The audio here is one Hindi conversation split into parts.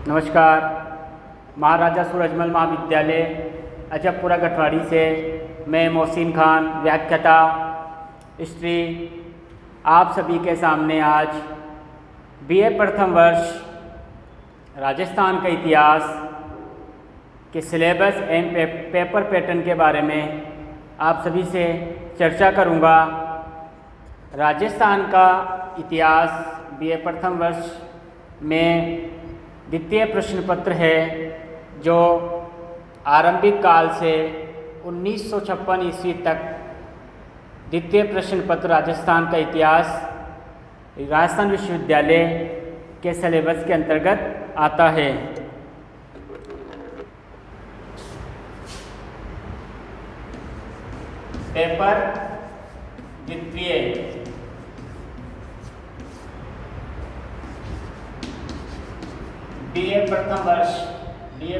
नमस्कार। महाराजा सूरजमल महाविद्यालय अजबपुरा गठवाड़ी से मैं मोहसिन खान व्याख्याता हिस्ट्री आप सभी के सामने आज बीए प्रथम वर्ष राजस्थान का इतिहास के सिलेबस एंड पेपर पैटर्न के बारे में आप सभी से चर्चा करूंगा। राजस्थान का इतिहास बीए प्रथम वर्ष में द्वितीय प्रश्न पत्र है जो आरंभिक काल से 1956 ईस्वी तक द्वितीय प्रश्न पत्र राजस्थान का इतिहास राजस्थान विश्वविद्यालय के सिलेबस के अंतर्गत आता है। पेपर द्वितीय बीए प्रथम वर्ष बीए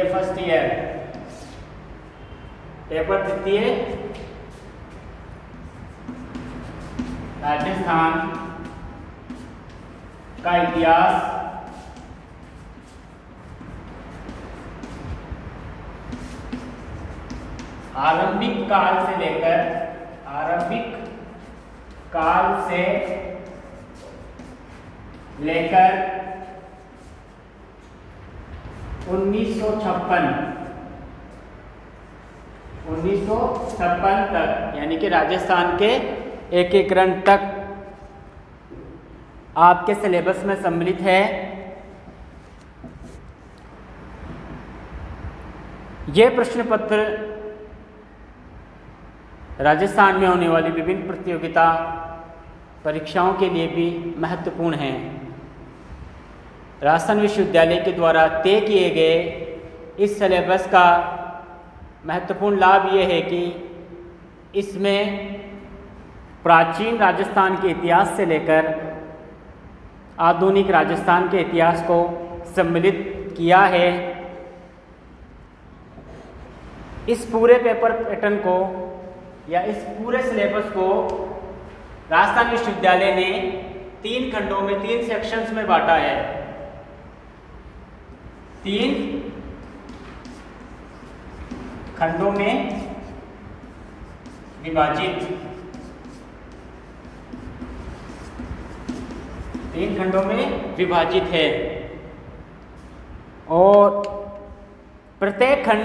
फर्स्ट ईयर पेपर द्वितीय राजस्थान का इतिहास आरंभिक काल से लेकर 1956 तक यानी कि राजस्थान के एकीकरण तक आपके सिलेबस में सम्मिलित है। यह प्रश्न पत्र राजस्थान में होने वाली विभिन्न प्रतियोगिता परीक्षाओं के लिए भी महत्वपूर्ण हैं। राजस्थान विश्वविद्यालय के द्वारा तय किए गए इस सिलेबस का महत्वपूर्ण लाभ ये है कि इसमें प्राचीन राजस्थान के इतिहास से लेकर आधुनिक राजस्थान के इतिहास को सम्मिलित किया है। इस पूरे पेपर पैटर्न को या इस पूरे सिलेबस को राजस्थान विश्वविद्यालय ने 3 खंडों में 3 सेक्शंस में बांटा है। 3 खंडों में विभाजित 3 खंडों में विभाजित है और प्रत्येक खंड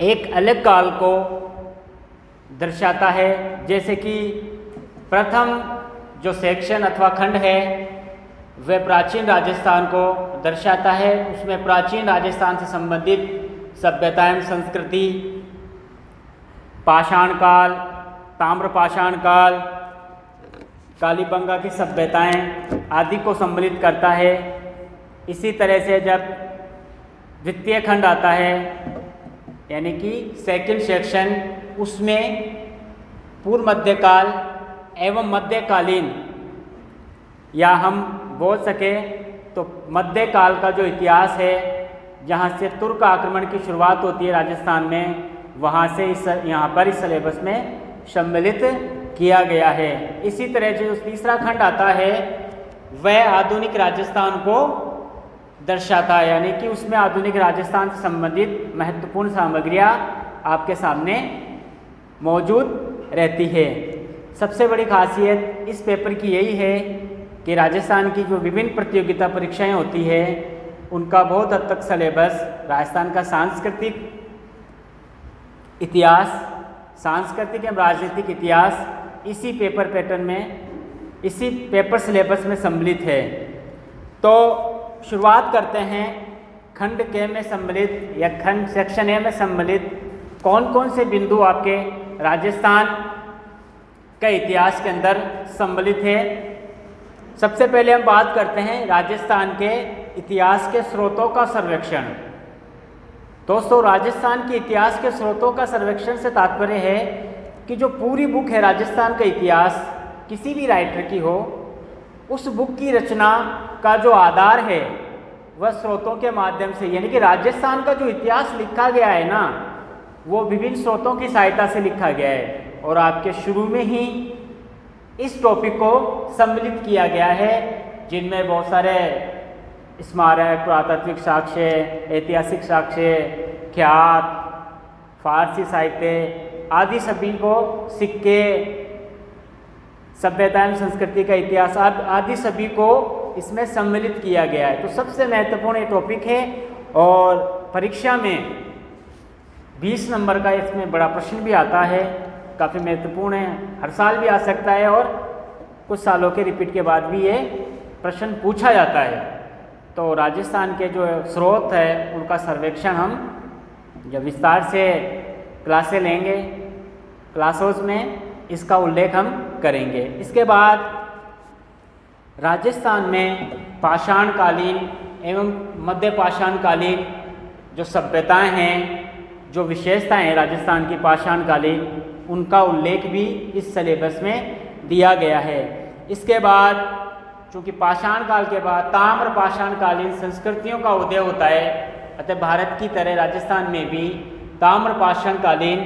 एक अलग काल को दर्शाता है। जैसे कि प्रथम जो सेक्शन अथवा खंड है वह प्राचीन राजस्थान को दर्शाता है। उसमें प्राचीन राजस्थान से संबंधित सभ्यताएं, संस्कृति, पाषाण काल, ताम्र पाषाण काल, कालीबंगा की सभ्यताएं आदि को सम्मिलित करता है। इसी तरह से जब द्वितीय खंड आता है यानी कि सेकंड सेक्शन, उसमें पूर्व मध्यकाल एवं मध्यकालीन या हम बोल सके तो मध्यकाल का जो इतिहास है, जहाँ से तुर्क आक्रमण की शुरुआत होती है राजस्थान में, वहाँ से यहाँ पर इस सिलेबस में सम्मिलित किया गया है। इसी तरह से जो तीसरा खंड आता है वह आधुनिक राजस्थान को दर्शाता है, यानी कि उसमें आधुनिक राजस्थान से संबंधित महत्वपूर्ण सामग्रियाँ आपके सामने मौजूद रहती है। सबसे बड़ी खासियत इस पेपर की यही है कि राजस्थान की जो विभिन्न प्रतियोगिता परीक्षाएं होती है उनका बहुत हद तक सिलेबस राजस्थान का सांस्कृतिक इतिहास, सांस्कृतिक एवं राजनीतिक इतिहास इसी पेपर पैटर्न में, इसी पेपर सिलेबस में सम्मिलित है। तो शुरुआत करते हैं खंड के में सम्मिलित या खंड सेक्शन ए में सम्मिलित कौन कौन से बिंदु आपके राजस्थान का इतिहास के अंदर सम्मिलित है। सबसे पहले हम बात करते हैं राजस्थान के इतिहास के स्रोतों का सर्वेक्षण। दोस्तों, राजस्थान के इतिहास के स्रोतों का सर्वेक्षण से तात्पर्य है कि जो पूरी बुक है राजस्थान का इतिहास किसी भी राइटर की हो, उस बुक की रचना का जो आधार है वह स्रोतों के माध्यम से, यानी कि राजस्थान का जो इतिहास लिखा गया है ना, वो विभिन्न स्रोतों की सहायता से लिखा गया है। और आपके शुरू में ही इस टॉपिक को सम्मिलित किया गया है, जिनमें बहुत सारे स्मारक, पुरातात्विक साक्ष्य, ऐतिहासिक साक्ष्य, ख्यात, फारसी साहित्य आदि सभी को, सिक्के, सभ्यता एवं संस्कृति का इतिहास आदि सभी को इसमें सम्मिलित किया गया है। तो सबसे महत्वपूर्ण ये टॉपिक है और परीक्षा में 20 नंबर का इसमें बड़ा प्रश्न भी आता है, काफ़ी महत्वपूर्ण है, हर साल भी आ सकता है और कुछ सालों के रिपीट के बाद भी ये प्रश्न पूछा जाता है। तो राजस्थान के जो स्रोत है उनका सर्वेक्षण हम जब विस्तार से क्लासें लेंगे, क्लासों में इसका उल्लेख हम करेंगे। इसके बाद राजस्थान में पाषाणकालीन एवं मध्य पाषाणकालीन जो सभ्यताएं हैं, जो विशेषताएं हैं राजस्थान की पाषाणकालीन, उनका उल्लेख भी इस सिलेबस में दिया गया है। इसके बाद चूँकि पाषाण काल के बाद ताम्र पाषाणकालीन संस्कृतियों का उदय होता है, अतः भारत की तरह राजस्थान में भी ताम्र पाषाणकालीन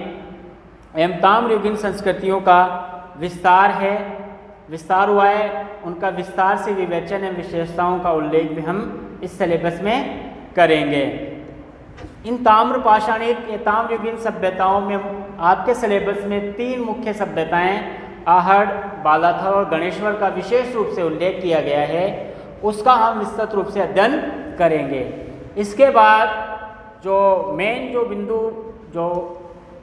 एवं ताम्रयुगीन संस्कृतियों का विस्तार हुआ है। उनका विस्तार से विवेचन एवं विशेषताओं का उल्लेख भी हम इस सिलेबस में करेंगे। इन ताम्र पाषाणिक ताम्रयुगीन सभ्यताओं में आपके सिलेबस में 3 मुख्य सभ्यताएं आहड़, बालाथल और गणेश्वर का विशेष रूप से उल्लेख किया गया है, उसका हम विस्तृत रूप से अध्ययन करेंगे। इसके बाद जो मेन जो बिंदु जो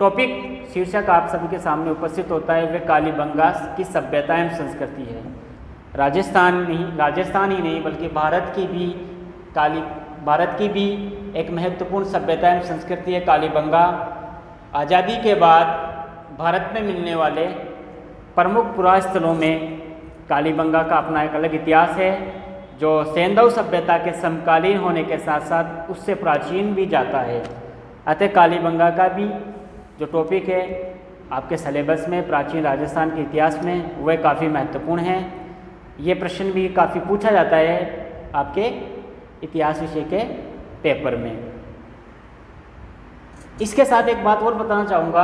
टॉपिक शीर्षक आप सभी के सामने उपस्थित होता है वह कालीबंगा की सभ्यता एवं संस्कृति है। राजस्थान ही नहीं बल्कि भारत की भी एक महत्वपूर्ण सभ्यता एवं संस्कृति है कालीबंगा। आज़ादी के बाद भारत में मिलने वाले प्रमुख पुरास्थलों में कालीबंगा का अपना एक अलग इतिहास है, जो सेंधव सभ्यता के समकालीन होने के साथ साथ उससे प्राचीन भी जाता है। अतः कालीबंगा का भी जो टॉपिक है आपके सिलेबस में प्राचीन राजस्थान के इतिहास में वह काफ़ी महत्वपूर्ण है। ये प्रश्न भी काफ़ी पूछा जाता है आपके इतिहास विषय के पेपर में। इसके साथ एक बात और बताना चाहूँगा,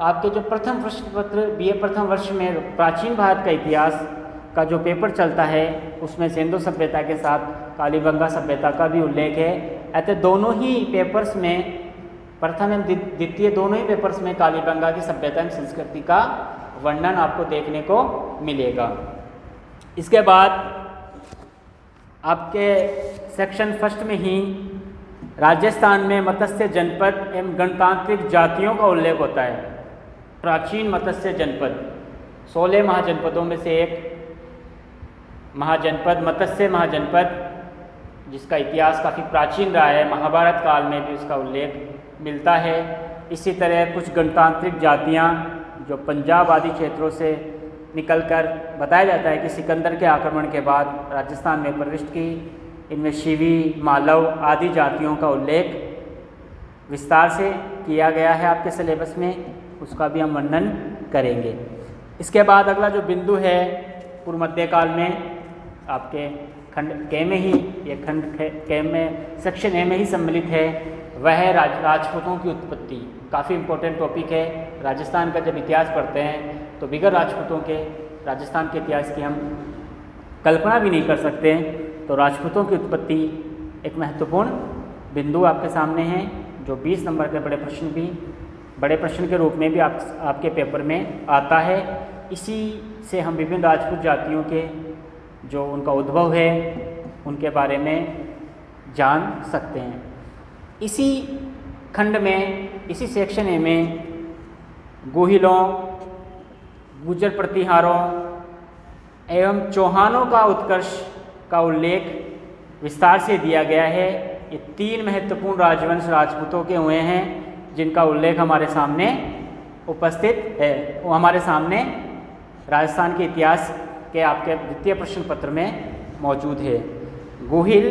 आपके जो प्रथम प्रश्न पत्र BA प्रथम वर्ष में प्राचीन भारत का इतिहास का जो पेपर चलता है उसमें सिंधु सभ्यता के साथ कालीबंगा सभ्यता का भी उल्लेख है। अतः दोनों ही पेपर्स में, प्रथम एवं द्वितीय दोनों ही पेपर्स में कालीबंगा की सभ्यता एवं संस्कृति का वर्णन आपको देखने को मिलेगा। इसके बाद आपके सेक्शन फर्स्ट में ही राजस्थान में मत्स्य जनपद एवं गणतांत्रिक जातियों का उल्लेख होता है। प्राचीन मत्स्य जनपद 16 महाजनपदों में से एक महाजनपद मत्स्य महाजनपद, जिसका इतिहास काफ़ी प्राचीन रहा है, महाभारत काल में भी उसका उल्लेख मिलता है। इसी तरह कुछ गणतांत्रिक जातियाँ जो पंजाब आदि क्षेत्रों से निकलकर बताया जाता है कि सिकंदर के आक्रमण के बाद राजस्थान में प्रविष्ट की, इनमें शिवी, मालव आदि जातियों का उल्लेख विस्तार से किया गया है आपके सिलेबस में, उसका भी हम वर्णन करेंगे। इसके बाद अगला जो बिंदु है पूर्व मध्यकाल में आपके खंड के में ही, ये खंड के में सेक्शन ए में ही सम्मिलित है, वह है राजपूतों की उत्पत्ति। काफ़ी इम्पोर्टेंट टॉपिक है। राजस्थान का जब इतिहास पढ़ते हैं तो बिगर राजपूतों के राजस्थान के इतिहास की हम कल्पना भी नहीं कर सकते। तो राजपूतों की उत्पत्ति एक महत्वपूर्ण बिंदु आपके सामने है, जो 20 नंबर के बड़े प्रश्न के रूप में भी आपके पेपर में आता है। इसी से हम विभिन्न राजपूत जातियों के जो उनका उद्भव है उनके बारे में जान सकते हैं। इसी खंड में, इसी सेक्शन ए में गोहिलों, गुर्जर प्रतिहारों एवं चौहानों का उत्कर्ष का उल्लेख विस्तार से दिया गया है। ये 3 महत्वपूर्ण राजवंश राजपूतों के हुए हैं, जिनका उल्लेख हमारे सामने उपस्थित है। वो हमारे सामने राजस्थान के इतिहास के आपके द्वितीय प्रश्न पत्र में मौजूद है। गोहिल,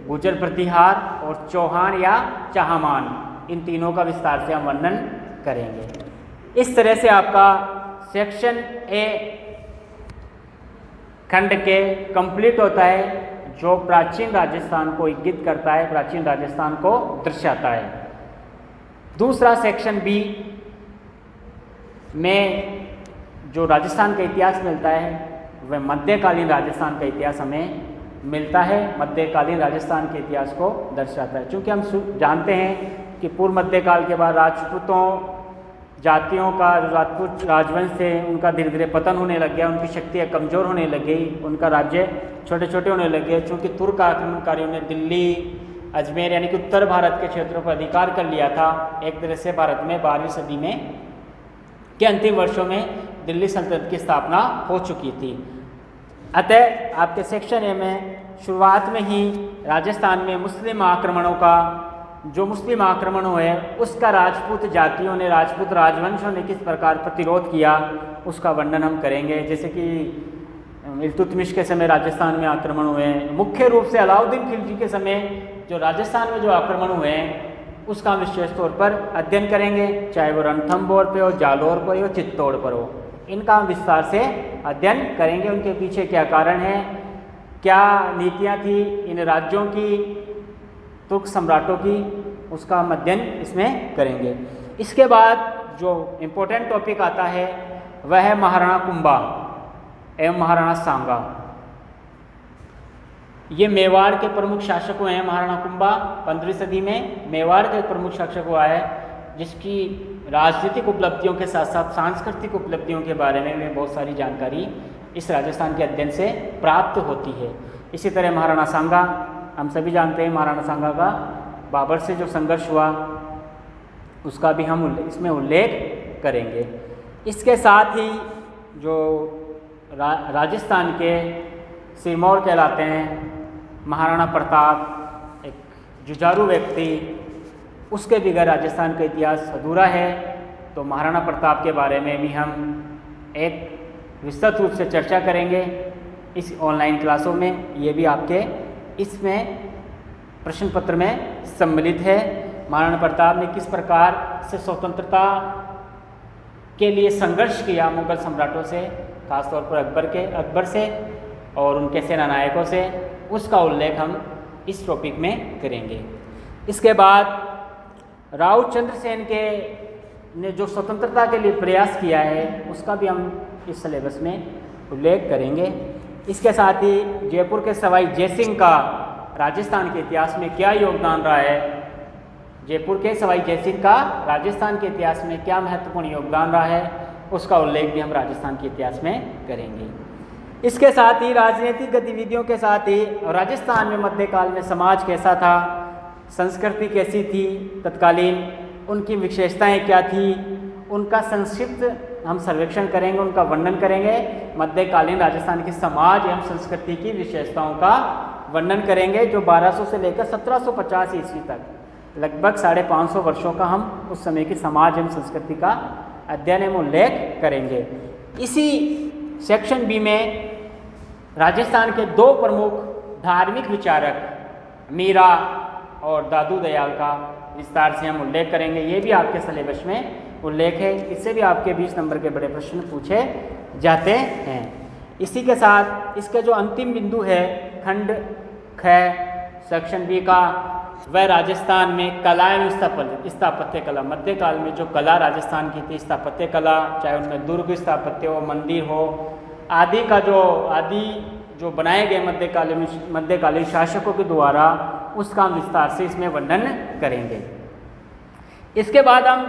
गुर्जर प्रतिहार और चौहान या चाहमान, इन तीनों का विस्तार से हम वर्णन करेंगे। इस तरह से आपका सेक्शन ए खंड के कंप्लीट होता है, जो प्राचीन राजस्थान को इंगित करता है, प्राचीन राजस्थान को दर्शाता है। दूसरा सेक्शन बी में जो राजस्थान का इतिहास मिलता है वह मध्यकालीन राजस्थान का इतिहास हमें मिलता है, मध्यकालीन राजस्थान के इतिहास को दर्शाता है। क्योंकि हम जानते हैं कि पूर्व मध्यकाल के बाद राजपूतों जातियों का, राजपूत राजवंश थे, उनका धीरे धीरे पतन होने लग गया, उनकी शक्तियाँ कमज़ोर होने लग गई, उनका राज्य छोटे छोटे होने लग गए। चूँकि तुर्क आक्रमणकारियों ने दिल्ली, अजमेर यानी कि उत्तर भारत के क्षेत्रों पर अधिकार कर लिया था, एक तरह से भारत में 12वीं सदी में के अंतिम वर्षों में दिल्ली सल्तनत की स्थापना हो चुकी थी। अतः आपके सेक्शन ए में शुरुआत में ही राजस्थान में मुस्लिम आक्रमणों का, जो मुस्लिम आक्रमण हुए उसका राजपूत जातियों ने, राजपूत राजवंशों ने किस प्रकार प्रतिरोध किया उसका वर्णन हम करेंगे। जैसे कि इल्तुतमिश के समय राजस्थान में आक्रमण हुए हैं, मुख्य रूप से अलाउद्दीन खिलजी के समय जो राजस्थान में जो आक्रमण हुए हैं उसका हम विशेष तौर पर अध्ययन करेंगे, चाहे वो रणथंभौर पे हो, जालौर पर हो, चित्तौड़ पर हो। इनका हम विस्तार से अध्ययन करेंगे, उनके पीछे क्या कारण है, क्या नीतियाँ थी इन राज्यों की, तुर्क सम्राटों की, उसका हम अध्ययन इसमें करेंगे। इसके बाद जो इम्पोर्टेंट टॉपिक आता है वह है महाराणा कुंभा एवं महाराणा सांगा। ये मेवाड़ के प्रमुख शासक हुए हैं। महाराणा कुंभा 15वीं सदी में मेवाड़ के प्रमुख शासक हुआ है, जिसकी राजनीतिक उपलब्धियों के साथ साथ सांस्कृतिक उपलब्धियों के बारे में बहुत सारी जानकारी इस राजस्थान के अध्ययन से प्राप्त होती है। इसी तरह महाराणा सांगा, हम सभी जानते हैं महाराणा सांगा का बाबर से जो संघर्ष हुआ उसका भी हम इसमें उल्लेख करेंगे। इसके साथ ही जो राजस्थान के सिरमौर कहलाते हैं, महाराणा प्रताप एक जुझारू व्यक्ति, उसके बगैर राजस्थान का इतिहास अधूरा है। तो महाराणा प्रताप के बारे में भी हम एक विस्तृत रूप से चर्चा करेंगे इस ऑनलाइन क्लासों में। ये भी आपके इसमें प्रश्न पत्र में सम्मिलित है। महाराणा प्रताप ने किस प्रकार से स्वतंत्रता के लिए संघर्ष किया मुगल सम्राटों से, खासतौर पर अकबर से और उनके सेनानायकों से, उसका उल्लेख हम इस टॉपिक में करेंगे। इसके बाद राव चंद्रसेन के ने जो स्वतंत्रता के लिए प्रयास किया है उसका भी हम इस सिलेबस में उल्लेख करेंगे। इसके साथ ही जयपुर के सवाई जयसिंह का राजस्थान के इतिहास में क्या योगदान रहा है, जयपुर के सवाई जयसिंह का राजस्थान के इतिहास में क्या महत्वपूर्ण योगदान रहा है, उसका उल्लेख भी हम राजस्थान के इतिहास में करेंगे। इसके साथ ही राजनीतिक गतिविधियों के साथ ही राजस्थान में मध्यकाल में समाज कैसा था, संस्कृति कैसी थी तत्कालीन, उनकी विशेषताएं क्या थी, उनका संक्षिप्त हम सर्वेक्षण करेंगे, उनका वर्णन करेंगे। मध्यकालीन राजस्थान के समाज एवं संस्कृति की विशेषताओं का वर्णन करेंगे, जो 1200 से लेकर 1750 ईस्वी तक लगभग 550 वर्षों का हम उस समय की समाज एवं संस्कृति का अध्ययन एवं उल्लेख करेंगे। इसी सेक्शन बी में राजस्थान के दो प्रमुख धार्मिक विचारक मीरा और दादू दयाल का विस्तार से हम उल्लेख करेंगे। ये भी आपके सिलेबस में उल्लेख है, इससे भी आपके 20 नंबर के बड़े प्रश्न पूछे जाते हैं। इसी के साथ इसका जो अंतिम बिंदु है खंड ख सेक्शन बी का, वह राजस्थान में कला एवं स्थापत्य कला, मध्यकाल में जो कला राजस्थान की थी, स्थापत्य कला, चाहे उनमें दुर्ग स्थापत्य हो, मंदिर हो, आदि जो बनाए गए मध्यकालीन शासकों के द्वारा, उसका हम विस्तार से इसमें वर्णन करेंगे। इसके बाद हम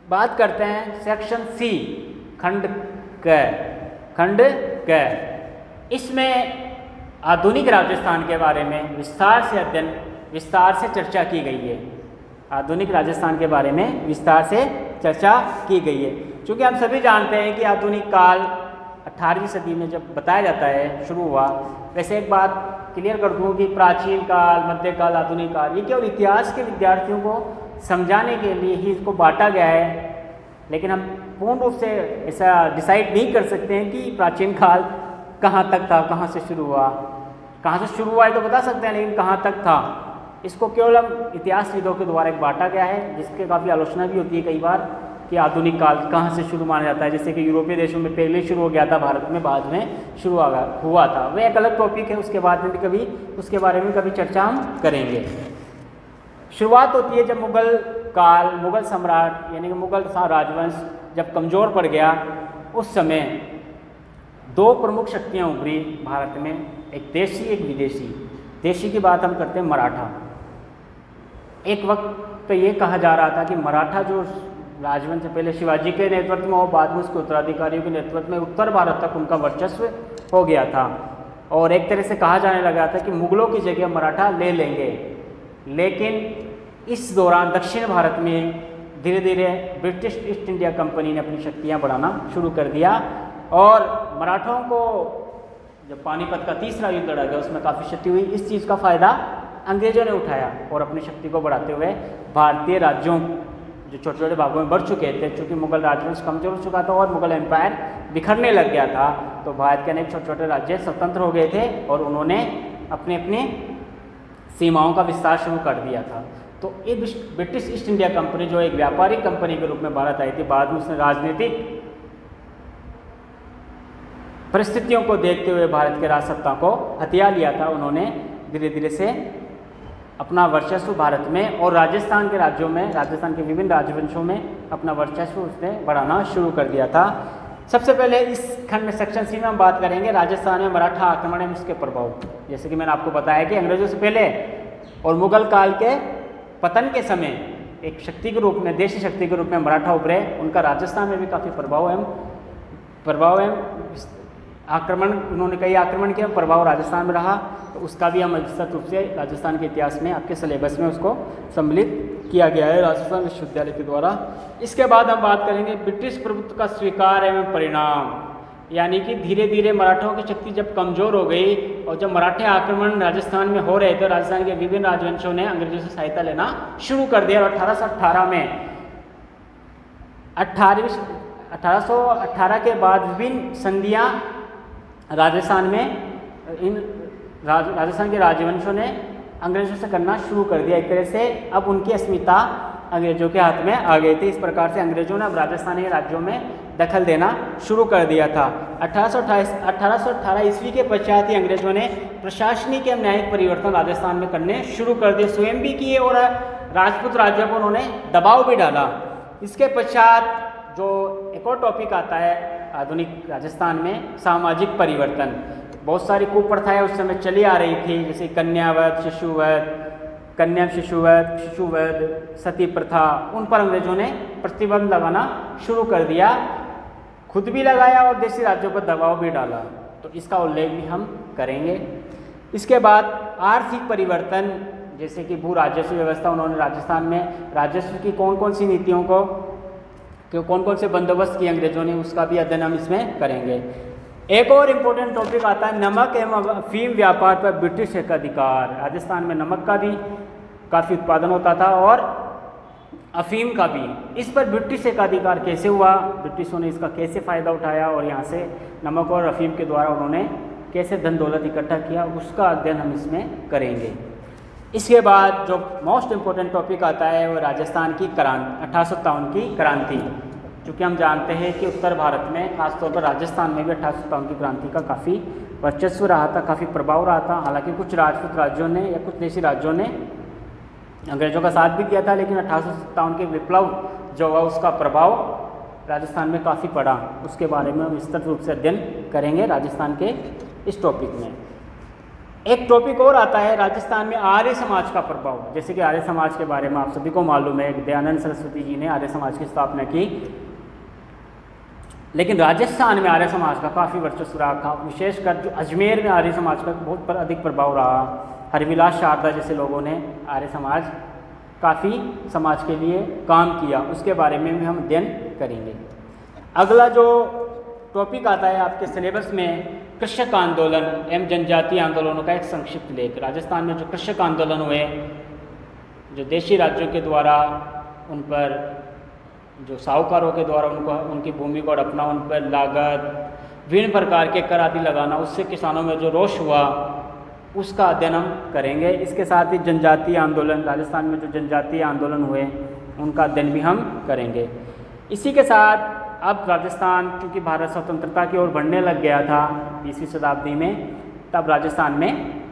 बात करते हैं सेक्शन सी खंड क। इसमें आधुनिक राजस्थान के बारे में विस्तार से चर्चा की गई है। आधुनिक राजस्थान के बारे में विस्तार से चर्चा की गई है, क्योंकि हम सभी जानते हैं कि आधुनिक काल 18वीं सदी में जब बताया जाता है शुरू हुआ। वैसे एक बात क्लियर कर दूँ कि प्राचीन काल, मध्यकाल, आधुनिक काल, ये केवल इतिहास के विद्यार्थियों को समझाने के लिए ही इसको बांटा गया है, लेकिन हम पूर्ण रूप से ऐसा डिसाइड नहीं कर सकते हैं कि प्राचीन काल कहाँ तक था, कहाँ से शुरू हुआ। कहाँ से शुरू हुआ है तो बता सकते हैं, लेकिन कहाँ तक था इसको केवल हम इतिहासविदों के द्वारा एक बांटा गया है, जिसके काफ़ी आलोचना भी होती है कई बार कि आधुनिक काल कहाँ से शुरू माना जाता है। जैसे कि यूरोपीय देशों में पहले शुरू हो गया था, भारत में बाद में शुरू हुआ था। वह एक अलग टॉपिक है, उसके बाद में भी कभी उसके बारे में कभी चर्चा हम करेंगे। शुरुआत होती है जब मुगल सम्राट यानी कि मुगल राजवंश जब कमज़ोर पड़ गया, उस समय दो प्रमुख शक्तियाँ उभरी भारत में, एक देशी एक विदेशी। देशी की बात हम करते हैं मराठा। एक वक्त तो ये कहा जा रहा था कि मराठा जो राजवंश से पहले शिवाजी के नेतृत्व में और बाद में उसके उत्तराधिकारियों के नेतृत्व में उत्तर भारत तक उनका वर्चस्व हो गया था, और एक तरह से कहा जाने लगा था कि मुगलों की जगह मराठा ले लेंगे। लेकिन इस दौरान दक्षिण भारत में धीरे धीरे ब्रिटिश ईस्ट इंडिया कंपनी ने अपनी शक्तियाँ बढ़ाना शुरू कर दिया, और मराठों को जब पानीपत का तीसरा युद्ध लड़ा गया उसमें काफ़ी क्षति हुई। इस चीज़ का फ़ायदा अंग्रेजों ने उठाया और अपनी शक्ति को बढ़ाते हुए भारतीय राज्यों जो छोटे छोटे भागों में बढ़ चुके थे, चूँकि मुगल राजवंश कमजोर हो चुका था और मुगल एम्पायर बिखरने लग गया था, तो भारत के अनेक छोटे छोटे राज्य स्वतंत्र हो गए थे और उन्होंने अपने अपने सीमाओं का विस्तार शुरू कर दिया था। तो ये ब्रिटिश ईस्ट इंडिया कंपनी जो एक व्यापारिक कंपनी के रूप में भारत आई थी, बाद में उसने राजनीतिक परिस्थितियों को देखते हुए भारत के राजसत्ता को हथिया लिया था। उन्होंने धीरे धीरे से अपना वर्चस्व भारत में और राजस्थान के राज्यों में, राजस्थान के विभिन्न राजवंशों में अपना वर्चस्व उसने बढ़ाना शुरू कर दिया था। सबसे पहले इस खंड में सेक्शन सी में हम बात करेंगे राजस्थान में मराठा आक्रमण में उसके प्रभाव। जैसे कि मैंने आपको बताया कि अंग्रेजों से पहले और मुगल काल के पतन के समय एक शक्ति के रूप में, देशी शक्ति के रूप में मराठा उभरे। उनका राजस्थान में भी काफ़ी प्रभाव है। आक्रमण, उन्होंने कई आक्रमण किया, प्रभाव राजस्थान में रहा, तो उसका भी हम विस्तृत रूप से राजस्थान के इतिहास में आपके सिलेबस में उसको सम्मिलित किया गया है राजस्थान विश्वविद्यालय के द्वारा। इसके बाद हम बात करेंगे ब्रिटिश प्रभुत्व का स्वीकार एवं परिणाम, यानी कि धीरे धीरे मराठों की शक्ति जब कमज़ोर हो गई और जब मराठे आक्रमण राजस्थान में हो रहे थे, राजस्थान के विभिन्न राजवंशों ने अंग्रेजों से सहायता लेना शुरू कर दिया। और 1818 में 1818 के बाद विभिन्न संधियाँ राजस्थान के राजवंशों ने अंग्रेजों से करना शुरू कर दिया। एक तरह से अब उनकी अस्मिता अंग्रेजों के हाथ में आ गई थी। इस प्रकार से अंग्रेजों ने अब राजस्थानी राज्यों में दखल देना शुरू कर दिया था। 1818 ईस्वी के पश्चात ही अंग्रेजों ने प्रशासनिक एवं न्यायिक परिवर्तन राजस्थान में करने शुरू कर दिए, स्वयं भी किए और राजपूत राज्यों पर उन्होंने दबाव भी डाला। इसके पश्चात जो एक और टॉपिक आता है आधुनिक राजस्थान में, सामाजिक परिवर्तन। बहुत सारी कुप्रथाएं उस समय चली आ रही थी, जैसे कन्या शिशुवध, सती प्रथा। उन पर अंग्रेजों ने प्रतिबंध लगाना शुरू कर दिया, खुद भी लगाया और देशी राज्यों पर दबाव भी डाला, तो इसका उल्लेख भी हम करेंगे। इसके बाद आर्थिक परिवर्तन, जैसे कि भू राजस्व व्यवस्था, उन्होंने राजस्थान में राजस्व की कौन कौन सी नीतियों को, कौन कौन से बंदोबस्त किए अंग्रेजों ने, उसका भी अध्ययन हम इसमें करेंगे। एक और इम्पोर्टेंट टॉपिक आता है नमक एवं अफीम व्यापार पर ब्रिटिश एकाधिकार। राजस्थान में नमक का भी काफ़ी उत्पादन होता था और अफीम का भी। इस पर ब्रिटिश एकाधिकार कैसे हुआ, ब्रिटिशों ने इसका कैसे फ़ायदा उठाया और यहाँ से नमक और अफीम के द्वारा उन्होंने कैसे धन दौलत इकट्ठा किया, उसका अध्ययन हम इसमें करेंगे। इसके बाद जो मोस्ट इम्पोर्टेंट टॉपिक आता है वो राजस्थान की क्रांति, 1857 की क्रांति। चूँकि हम जानते हैं कि उत्तर भारत में, खासतौर पर राजस्थान में भी 1857 की क्रांति का काफ़ी वर्चस्व रहा था, काफ़ी प्रभाव रहा था। हालांकि कुछ राजपूत राज्यों ने या कुछ देशी राज्यों ने अंग्रेजों का साथ भी किया था, लेकिन 1857 के विप्लव जो हुआ उसका प्रभाव राजस्थान में काफ़ी पड़ा। उसके बारे में हम विस्तृत रूप से अध्ययन करेंगे राजस्थान के इस टॉपिक में। एक टॉपिक और आता है राजस्थान में आर्य समाज का प्रभाव। जैसे कि आर्य समाज के बारे में आप सभी को मालूम है, दयानंद सरस्वती जी ने आर्य समाज की स्थापना की, लेकिन राजस्थान में आर्य समाज का काफ़ी वर्चस्व रहा। विशेषकर जो अजमेर में आर्य समाज का बहुत अधिक प्रभाव रहा। हरविलास शारदा जैसे लोगों ने आर्य समाज काफ़ी समाज के लिए काम किया, उसके बारे में भी हम अध्ययन करेंगे। अगला जो टॉपिक आता है आपके सिलेबस में, कृषक आंदोलन एवं जनजातीय आंदोलनों का एक संक्षिप्त लेख। राजस्थान में जो कृषक आंदोलन हुए, जो देशी राज्यों के द्वारा उन पर, जो साहूकारों के द्वारा उनकी भूमि को हड़पना, उन पर लागत, विभिन्न प्रकार के कर आदि लगाना, उससे किसानों में जो रोष हुआ उसका अध्ययन हम करेंगे। इसके साथ ही जनजातीय आंदोलन, राजस्थान में जो जनजातीय आंदोलन हुए उनका अध्ययन भी हम करेंगे। इसी के साथ अब राजस्थान, क्योंकि भारत स्वतंत्रता की ओर बढ़ने लग गया था 20वीं शताब्दी में, तब राजस्थान में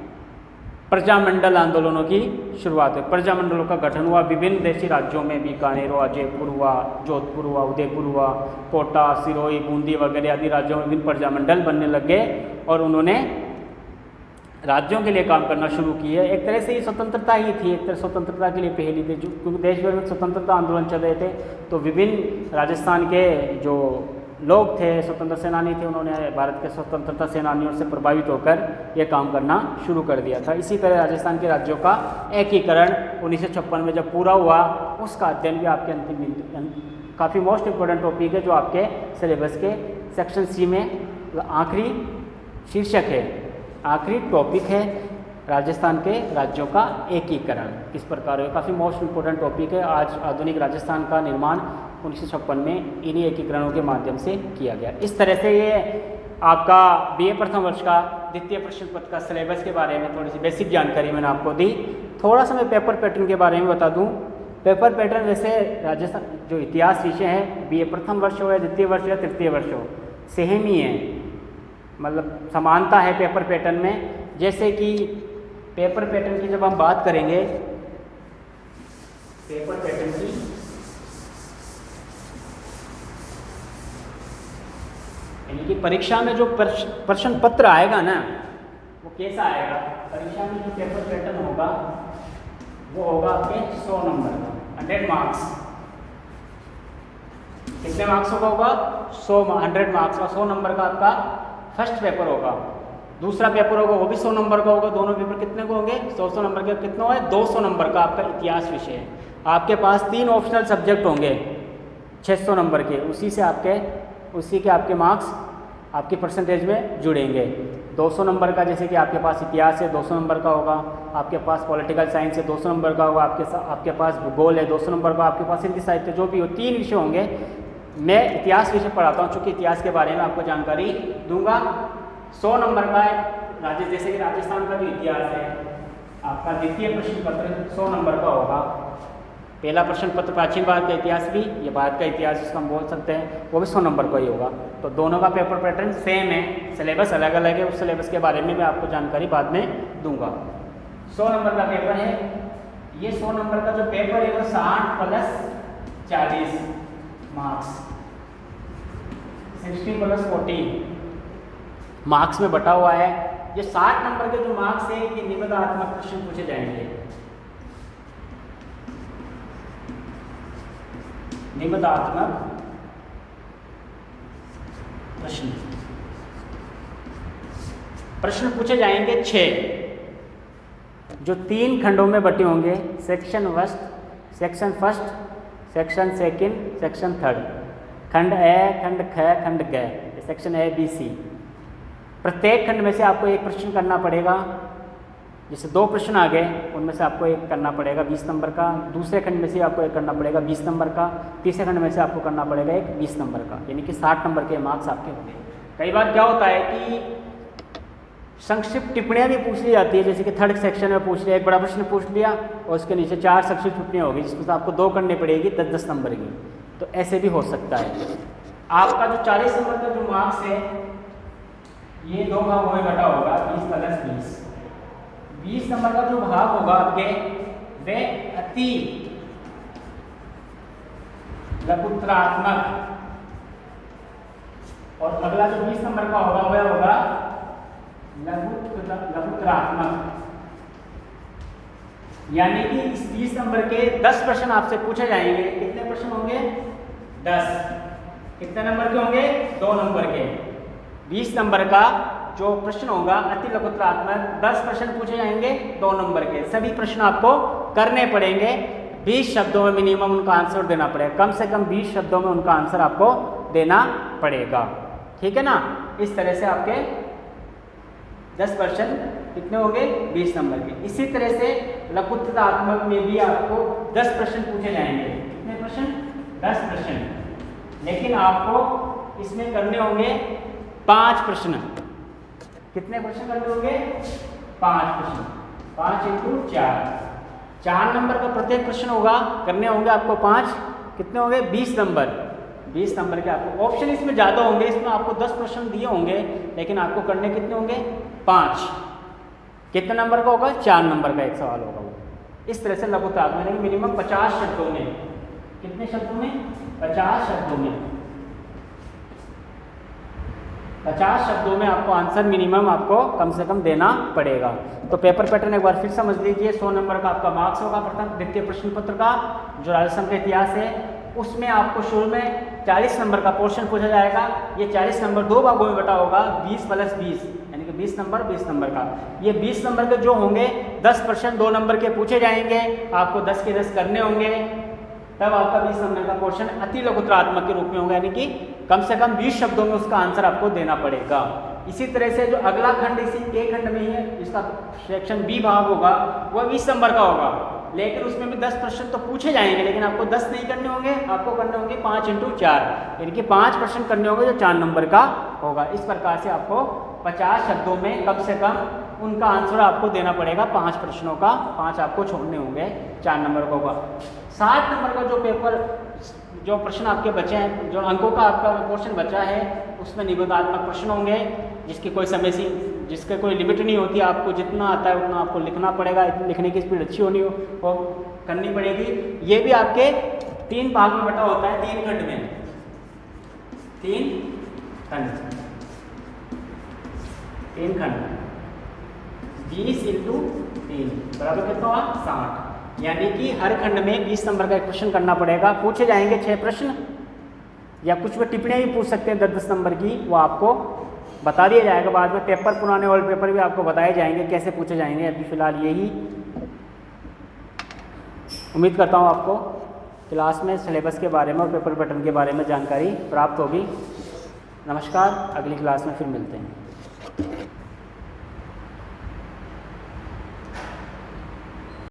प्रजामंडल आंदोलनों की शुरुआत हुई। प्रजामंडलों का गठन हुआ विभिन्न देशी राज्यों में, बीकानेर हुआ, जयपुर हुआ, जोधपुर हुआ, उदयपुर हुआ, कोटा, सिरोही, बूंदी वगैरह आदि राज्यों में विभिन्न प्रजामंडल बनने लग गए और उन्होंने राज्यों के लिए काम करना शुरू किए। एक तरह से ये स्वतंत्रता ही थी, एक तरह स्वतंत्रता के लिए पहली थी, क्योंकि देश भर में स्वतंत्रता आंदोलन चल रहे थे। तो विभिन्न राजस्थान के जो लोग थे, स्वतंत्र सेनानी थे, उन्होंने भारत के स्वतंत्रता सेनानियों से प्रभावित होकर यह काम करना शुरू कर दिया था। इसी तरह राजस्थान के राज्यों का एकीकरण 1956 में जब पूरा हुआ, उसका अध्ययन भी आपके अंतिम काफ़ी मोस्ट इम्पोर्टेंट टॉपिक है, जो आपके सिलेबस के सेक्शन सी में आखिरी शीर्षक है, आखिरी टॉपिक है, राजस्थान के राज्यों का एकीकरण किस प्रकार है। काफ़ी मोस्ट इम्पोर्टेंट टॉपिक है। आज आधुनिक राजस्थान का निर्माण 1956 में इन्हीं एकीकरणों के माध्यम से किया गया। इस तरह से ये आपका बीए प्रथम वर्ष का द्वितीय प्रश्न पत्र का सिलेबस के बारे में थोड़ी सी बेसिक जानकारी मैंने आपको दी। थोड़ा सा मैं पेपर पैटर्न के बारे में बता दूं। पेपर पैटर्न जैसे राजस्थान जो इतिहास विषय है, बीए प्रथम वर्ष हो या द्वितीय वर्ष या तृतीय वर्ष हो, सेम ही है, मतलब समानता है पेपर पैटर्न में। जैसे कि पेपर पैटर्न की जब हम बात करेंगे, पेपर पैटर्न की, यानी कि परीक्षा में जो प्रश्न पत्र आएगा ना, वो कैसा आएगा। परीक्षा में जो पेपर पैटर्न होगा वो होगा आपके 100 नंबर का, 100 मार्क्स। कितने मार्क्स होगा 100 मार्क्स का, 100 नंबर का आपका फर्स्ट पेपर होगा। दूसरा पेपर होगा वो भी 100 नंबर का होगा। दोनों पेपर कितने को होंगे, 100 नंबर के। कितना है, 200 नंबर का आपका इतिहास विषय है। आपके पास 3 ऑप्शनल सब्जेक्ट होंगे 600 नंबर के, उसी के आपके मार्क्स आपके परसेंटेज में जुड़ेंगे। 200 नंबर का, जैसे कि आपके पास इतिहास है 200 नंबर का होगा, आपके पास पॉलिटिकल साइंस है 200 नंबर का होगा, आपके पास भूगोल है 200 नंबर का, आपके पास हिंदी साहित्य, जो भी हो 3 विषय होंगे। मैं इतिहास विषय पढ़ाता हूँ, चूँकि इतिहास के बारे में आपको जानकारी दूंगा। 100 नंबर का है, जैसे कि राजस्थान का जो इतिहास है आपका द्वितीय प्रश्न पत्र 100 नंबर का होगा। पहला प्रश्न पत्र प्राचीन भारत का इतिहास भी, ये भारत का इतिहास जिसको हम बोल सकते हैं, वो भी 100 नंबर का ही होगा। तो दोनों का पेपर पैटर्न सेम है, सिलेबस अलग अलग है। उस सिलेबस के बारे में मैं आपको जानकारी बाद में दूंगा। 100 नंबर का पेपर है। ये 100 नंबर का जो पेपर है वो 60 + 40 मार्क्स, 60 + 40 मार्क्स में बटा हुआ है। ये 60 नंबर के जो मार्क्स है, ये निबंधात्मक प्रश्न पूछे जाएंगे। निबंधात्मक प्रश्न पूछे जाएंगे 6, जो 3 खंडों में बटे होंगे। Section first, section second, section third. खंड ए, खंड ख, खंड ग, सेक्शन ए बी सी। प्रत्येक खंड में से आपको एक प्रश्न करना पड़ेगा। जैसे 2 प्रश्न आ गए, उनमें से आपको एक करना पड़ेगा 20 नंबर का। दूसरे खंड में से आपको एक करना पड़ेगा 20 नंबर का। तीसरे खंड में से आपको करना पड़ेगा एक 20 नंबर का, यानी कि 60 नंबर के मार्क्स आपके होंगे। कई बार क्या होता है कि संक्षिप्त टिप्पणियाँ भी पूछ ली जाती है, जैसे कि थर्ड सेक्शन में पूछ लिया, एक बड़ा प्रश्न पूछ लिया और उसके नीचे 4 संक्षिप्त टिप्पणियाँ होगी, जिसमें से आपको 2 करनी पड़ेगी 10-10 नंबर की। तो ऐसे भी हो सकता है। आपका जो 40 नंबर का जो मार्क्स है, ये 2 भागों में बटा होगा, 20 + 20। 20 नंबर का जो भाग होगा आपके, वे अति लघुत्तरात्मक, और अगला जो 20 नंबर का होगा वह होगा लघुत्तरात्मक। यानी कि इस 20 नंबर के 10 प्रश्न आपसे पूछे जाएंगे। कितने प्रश्न होंगे, 10। कितने नंबर के होंगे, 2 नंबर के। 20 नंबर का जो प्रश्न होगा अति लघुत्तरात्मक, 10 प्रश्न पूछे जाएंगे 2 नंबर के। सभी प्रश्न आपको करने पड़ेंगे। 20 शब्दों में मिनिमम उनका आंसर देना पड़ेगा, कम से कम 20 शब्दों में उनका आंसर आपको देना पड़ेगा। ठीक है ना। इस तरह से आपके 10 प्रश्न कितने होंगे, 20 नंबर के। इसी तरह से लघुत्तरात्मक में भी आपको 10 प्रश्न पूछे जाएंगे। कितने प्रश्न, 10 प्रश्न। लेकिन आपको इसमें करने होंगे 5 प्रश्न। कितने प्रश्न करने होंगे, 5 प्रश्न। 5 × 4, 4 नंबर का प्रत्येक प्रश्न होगा, करने होंगे आपको 5। कितने होंगे, 20 नंबर। 20 नंबर के आपको ऑप्शन इसमें ज़्यादा होंगे, इसमें आपको 10 प्रश्न दिए होंगे, लेकिन आपको करने कितने होंगे, 5। कितने नंबर का होगा? 4 नंबर का एक सवाल होगा वो। इस तरह से लघुत्रात्मक यानी मिनिमम 50 शब्दों में, कितने शब्दों में? 50 शब्दों में, 50 शब्दों में आपको आंसर मिनिमम आपको कम से कम देना पड़ेगा। तो पेपर पैटर्न एक बार फिर समझ लीजिए। 100 नंबर का आपका मार्क्स होगा प्रथम द्वितीय प्रश्न पत्र का, जो राजस्थान का इतिहास है। उसमें आपको शुरू में 40 नंबर का पोर्शन पूछा जाएगा। ये 40 नंबर 2 भागों में बटा होगा, 20 + 20 यानी कि 20 नंबर का। ये 20 नंबर के जो होंगे 10% 2 नंबर के पूछे जाएंगे, आपको 10 के 10 करने होंगे, तब आपका 20 नंबर का पोर्शन अति लघुत्रात्मक के रूप में होगा, यानी कि कम से कम 20 शब्दों में उसका आंसर आपको देना पड़ेगा। इसी तरह से जो अगला खंड इसी के खंड में ही है, इसका सेक्शन बी भाग होगा, वह 20 नंबर का होगा, लेकिन उसमें भी 10 प्रश्न तो पूछे जाएंगे, लेकिन आपको 10 नहीं करने होंगे, आपको करने होंगे 5 × 4 यानी कि 5 प्रश्न करने होंगे जो 4 नंबर का होगा। इस प्रकार से आपको 50 शब्दों में कम से कम उनका आंसर आपको देना पड़ेगा। 5 प्रश्नों का 5 आपको छोड़ने होंगे, 4 नंबर का होगा। 60 नंबर का जो पेपर जो प्रश्न आपके बचे हैं, जो अंकों का आपका पोर्शन बचा है, उसमें निबंधात्मक प्रश्न होंगे, जिसके कोई लिमिट नहीं होती। आपको जितना आता है उतना आपको लिखना पड़ेगा, लिखने की स्पीड अच्छी होनी हो करनी पड़ेगी। ये भी आपके 3 भाग में बटा होता है, 3 खंड में, 3 खंड 20 × 3 बराबर कितना हुआ? 60। यानी कि हर खंड में 20 नंबर का एक प्रश्न करना पड़ेगा। पूछे जाएंगे 6 प्रश्न, या कुछ भी टिप्पणियाँ भी पूछ सकते हैं 10-10 नंबर की, वो आपको बता दिया जाएगा बाद में। पेपर पुराने ओल्ड पेपर भी आपको बताए जाएंगे कैसे पूछे जाएंगे। अभी फिलहाल यही उम्मीद करता हूँ आपको क्लास में सिलेबस के बारे में और पेपर पैटर्न के बारे में जानकारी प्राप्त होगी। नमस्कार, अगली क्लास में फिर मिलते हैं।